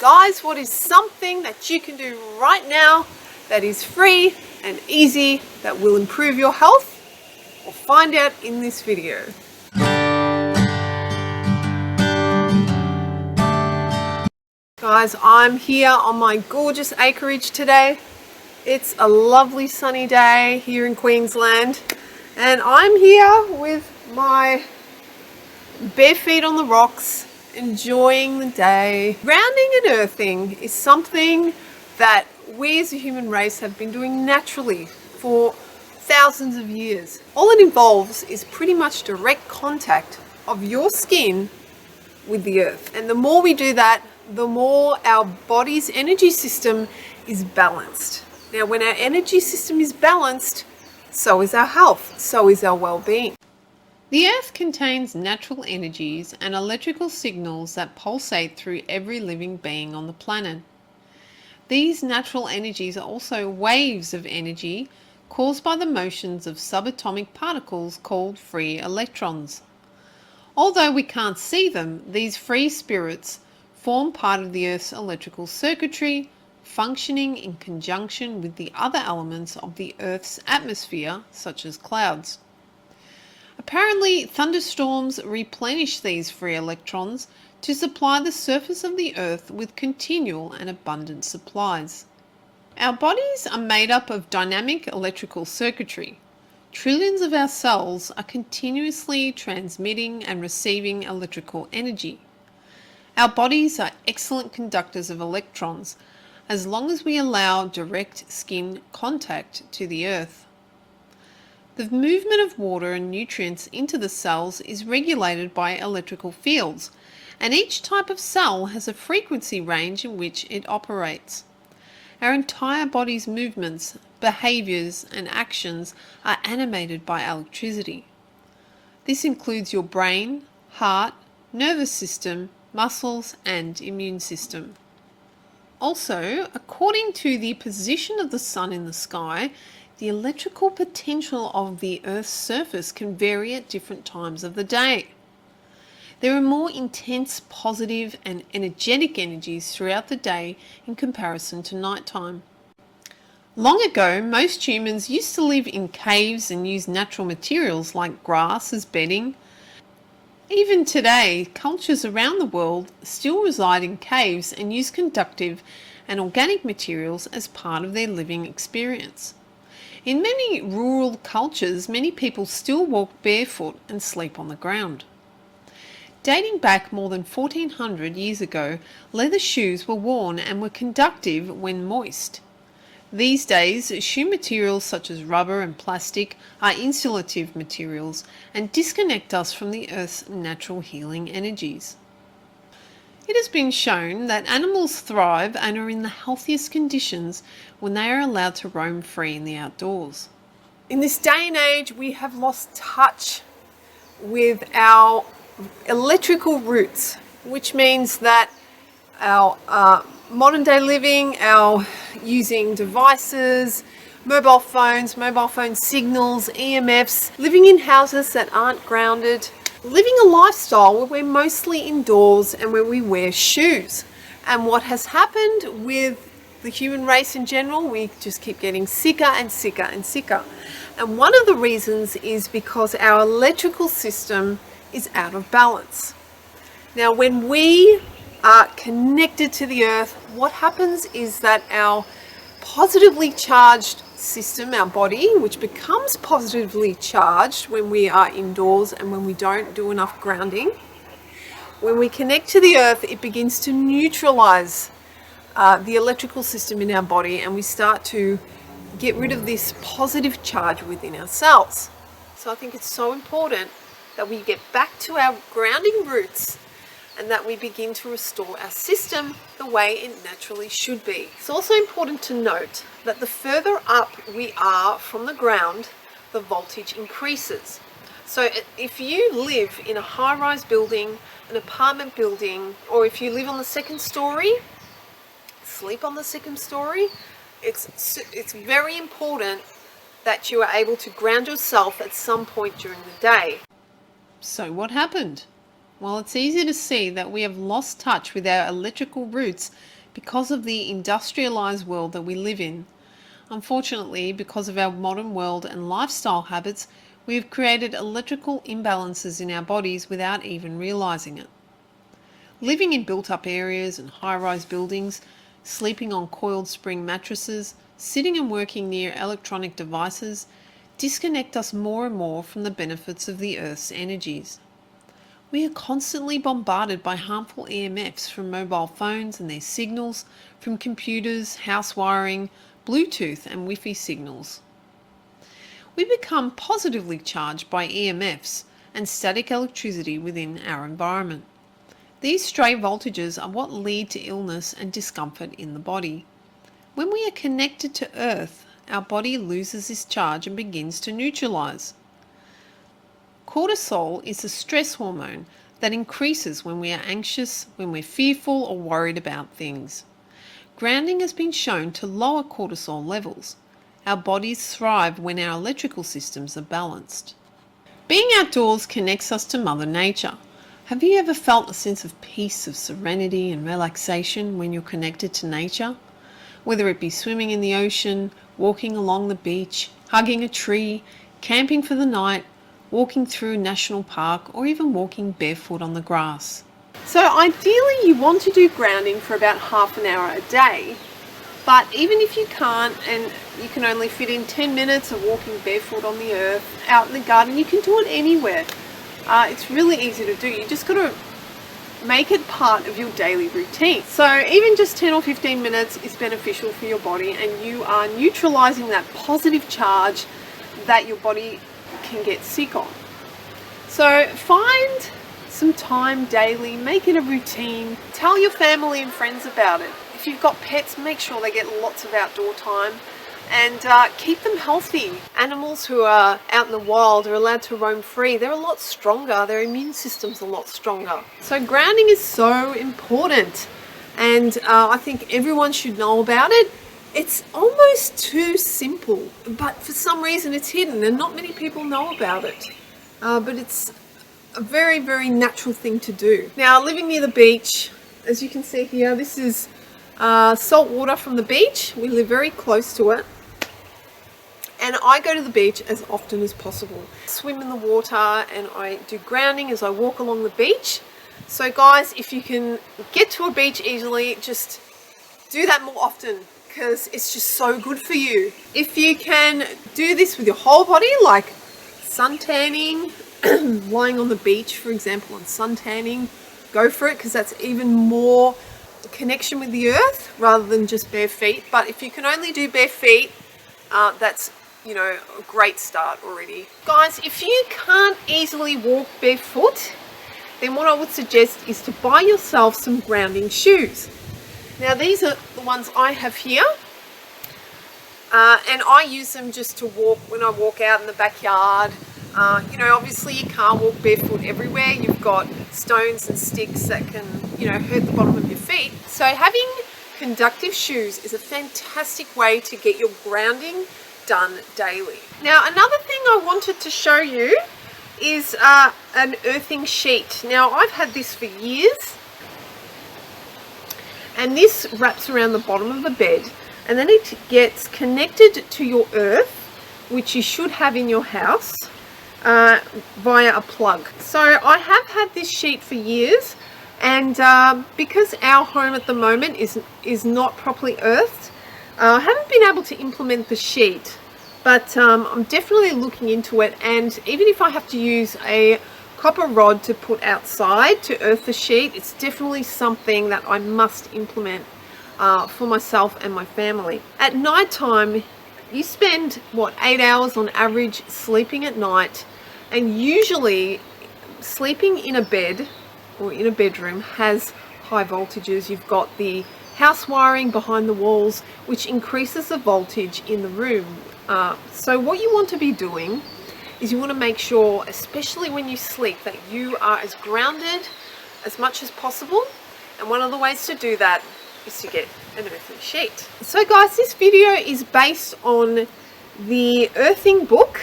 Guys, what is something that you can do right now that is free and easy that will improve your health? We'll find out in this video. Guys, I'm here on my gorgeous acreage today. It's a lovely sunny day here in Queensland, and I'm here with my bare feet on the rocks, enjoying the day. Grounding and earthing is something that we as a human race have been doing naturally for thousands of years. All it involves is pretty much direct contact of your skin with the earth. And the more we do that, the more our body's energy system is balanced. Now, when our energy system is balanced, so is our health, so is our well-being. The Earth contains natural energies and electrical signals that pulsate through every living being on the planet. These natural energies are also waves of energy caused by the motions of subatomic particles called free electrons. Although we can't see them, these free spirits form part of the Earth's electrical circuitry, functioning in conjunction with the other elements of the Earth's atmosphere, such as clouds. Apparently, thunderstorms replenish these free electrons to supply the surface of the Earth with continual and abundant supplies. Our bodies are made up of dynamic electrical circuitry. Trillions of our cells are continuously transmitting and receiving electrical energy. Our bodies are excellent conductors of electrons, as long as we allow direct skin contact to the Earth. The movement of water and nutrients into the cells is regulated by electrical fields, and each type of cell has a frequency range in which it operates. Our entire body's movements, behaviors, and actions are animated by electricity. This includes your brain, heart, nervous system, muscles, and immune system. Also, according to the position of the sun in the sky, the electrical potential of the Earth's surface can vary at different times of the day. There are more intense, positive, and energetic energies throughout the day in comparison to nighttime. Long ago, most humans used to live in caves and use natural materials like grass as bedding. Even today, cultures around the world still reside in caves and use conductive and organic materials as part of their living experience. In many rural cultures, many people still walk barefoot and sleep on the ground. Dating back more than 1400 years ago, leather shoes were worn and were conductive when moist. These days, shoe materials such as rubber and plastic are insulative materials and disconnect us from the Earth's natural healing energies. It has been shown that animals thrive and are in the healthiest conditions when they are allowed to roam free in the outdoors. In this day and age, we have lost touch with our electrical roots, which means that our modern day living, our using devices, mobile phone signals, EMFs, living in houses that aren't grounded, living a lifestyle where we're mostly indoors and where we wear shoes. And what has happened with the human race in general, we just keep getting sicker and sicker and sicker. And one of the reasons is because our electrical system is out of balance. Now, when we are connected to the Earth, what happens is that our positively charged system, our body, which becomes positively charged when we are indoors and when we don't do enough grounding, when we connect to the Earth, it begins to neutralize the electrical system in our body, and we start to get rid of this positive charge within our cells. So I think it's so important that we get back to our grounding roots and that we begin to restore our system the way it naturally should be. It's also important to note that the further up we are from the ground, the voltage increases. So if you live in a high-rise building, an apartment building, or if you live on the second story, sleep on the second story, it's very important that you are able to ground yourself at some point during the day. So what happened? Well, it's easy to see that we have lost touch with our electrical roots because of the industrialized world that we live in. Unfortunately, because of our modern world and lifestyle habits, we have created electrical imbalances in our bodies without even realizing it. Living in built-up areas and high-rise buildings, sleeping on coiled spring mattresses, sitting and working near electronic devices disconnect us more and more from the benefits of the Earth's energies. We are constantly bombarded by harmful EMFs from mobile phones and their signals, from computers, house wiring, Bluetooth and Wi-Fi signals. We become positively charged by EMFs and static electricity within our environment. These stray voltages are what lead to illness and discomfort in the body. When we are connected to Earth, our body loses this charge and begins to neutralize. Cortisol is a stress hormone that increases when we are anxious, when we're fearful or worried about things. Grounding has been shown to lower cortisol levels. Our bodies thrive when our electrical systems are balanced. Being outdoors connects us to Mother Nature. Have you ever felt a sense of peace, of serenity and relaxation when you're connected to nature? Whether it be swimming in the ocean, walking along the beach, hugging a tree, camping for the night, walking through a national park, or even walking barefoot on the grass. So ideally you want to do grounding for about half an hour a day, but even if you can't and you can only fit in 10 minutes of walking barefoot on the earth, out in the garden, you can do it anywhere. It's really easy to do. You just got to make it part of your daily routine. So even just 10 or 15 minutes is beneficial for your body, and you are neutralizing that positive charge that your body can get sick on. So find some time daily, make it a routine, tell your family and friends about it. If you've got pets, make sure they get lots of outdoor time, and keep them healthy. Animals who are out in the wild are allowed to roam free. They're a lot stronger, their immune system's a lot stronger. So grounding is so important, and I think everyone should know about it. It's almost too simple, but for some reason it's hidden and not many people know about it. But it's a very, very natural thing to do. Now, living near the beach, as you can see here, this is salt water from the beach. We live very close to it. And I go to the beach as often as possible. Swim in the water, and I do grounding as I walk along the beach. So guys, if you can get to a beach easily, just do that more often, because it's just so good for you. If you can do this with your whole body, like sun tanning, lying on the beach, for example, on sun tanning, go for it, because that's even more connection with the earth rather than just bare feet. But if you can only do bare feet, that's, you know, a great start already. Guys, if you can't easily walk barefoot, then what I would suggest is to buy yourself some grounding shoes. Now, these are the ones I have here, and I use them just to walk when I walk out in the backyard. You know, obviously you can't walk barefoot everywhere. You've got stones and sticks that can, you know, hurt the bottom of your feet. So having conductive shoes is a fantastic way to get your grounding done daily. Now, another thing I wanted to show you is an earthing sheet. Now, I've had this for years, and this wraps around the bottom of the bed, and then it gets connected to your earth, which you should have in your house, via a plug. So I have had this sheet for years, and because our home at the moment is not properly earthed, I haven't been able to implement the sheet, but I'm definitely looking into it. And even if I have to use a copper rod to put outside to earth the sheet, it's definitely something that I must implement for myself and my family. At night time, you spend, what, 8 hours on average sleeping at night, and usually sleeping in a bed or in a bedroom has high voltages. You've got the house wiring behind the walls, which increases the voltage in the room. So what you want to be doing is you want to make sure, especially when you sleep, that you are as grounded as much as possible. And one of the ways to do that is to get an earthing sheet. So guys, this video is based on the earthing book,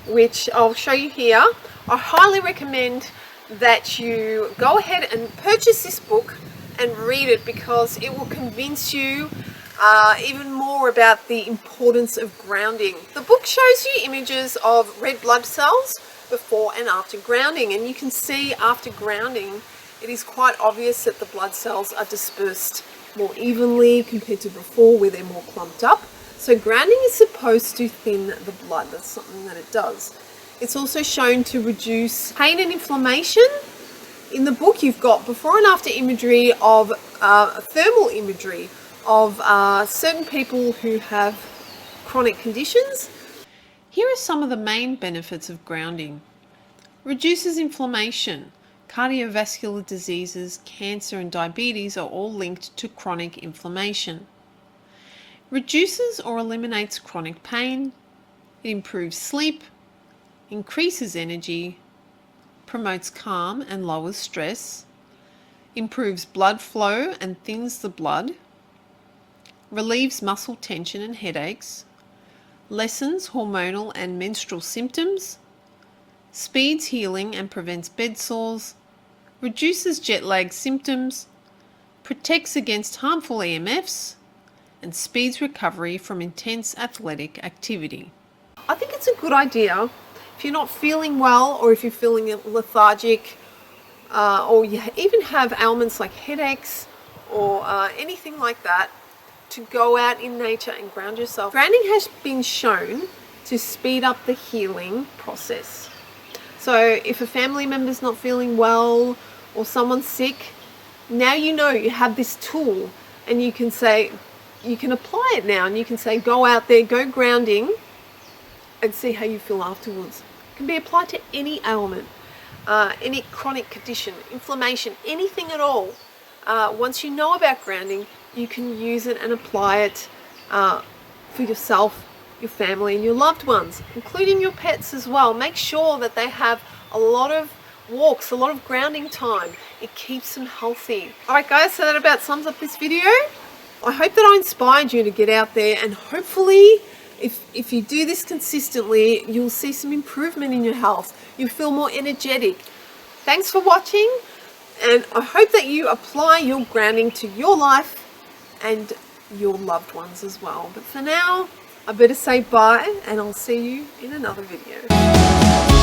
which I'll show you here. I highly recommend that you go ahead and purchase this book and read it, because it will convince you even more about the importance of grounding. The book shows you images of red blood cells before and after grounding, and you can see after grounding it is quite obvious that the blood cells are dispersed more evenly compared to before, where they're more clumped up. So grounding is supposed to thin the blood. That's something that it does. It's also shown to reduce pain and inflammation. In the book you've got before and after imagery of thermal imagery of certain people who have chronic conditions. Here are some of the main benefits of grounding. Reduces inflammation. Cardiovascular diseases, cancer and diabetes are all linked to chronic inflammation. Reduces or eliminates chronic pain. It improves sleep, increases energy, promotes calm and lowers stress, improves blood flow and thins the blood, relieves muscle tension and headaches, lessens hormonal and menstrual symptoms, speeds healing and prevents bed sores, reduces jet lag symptoms, protects against harmful EMFs, and speeds recovery from intense athletic activity. I think it's a good idea if you're not feeling well, or if you're feeling lethargic, or you even have ailments like headaches or anything like that, to go out in nature and ground yourself. Grounding has been shown to speed up the healing process. So if a family member's not feeling well or someone's sick, now you know you have this tool, and you can say, you can apply it now, and you can say, go out there, go grounding, and see how you feel afterwards. It can be applied to any ailment, any chronic condition, inflammation, anything at all. Once you know about grounding, you can use it and apply it for yourself, your family and your loved ones, including your pets as well. Make sure that they have a lot of walks, a lot of grounding time. It keeps them healthy. Alright guys, so that about sums up this video. I hope that I inspired you to get out there, and hopefully if you do this consistently, you'll see some improvement in your health. You'll feel more energetic. Thanks for watching, and I hope that you apply your grounding to your life and your loved ones as well. But for now, I better say bye, and I'll see you in another video.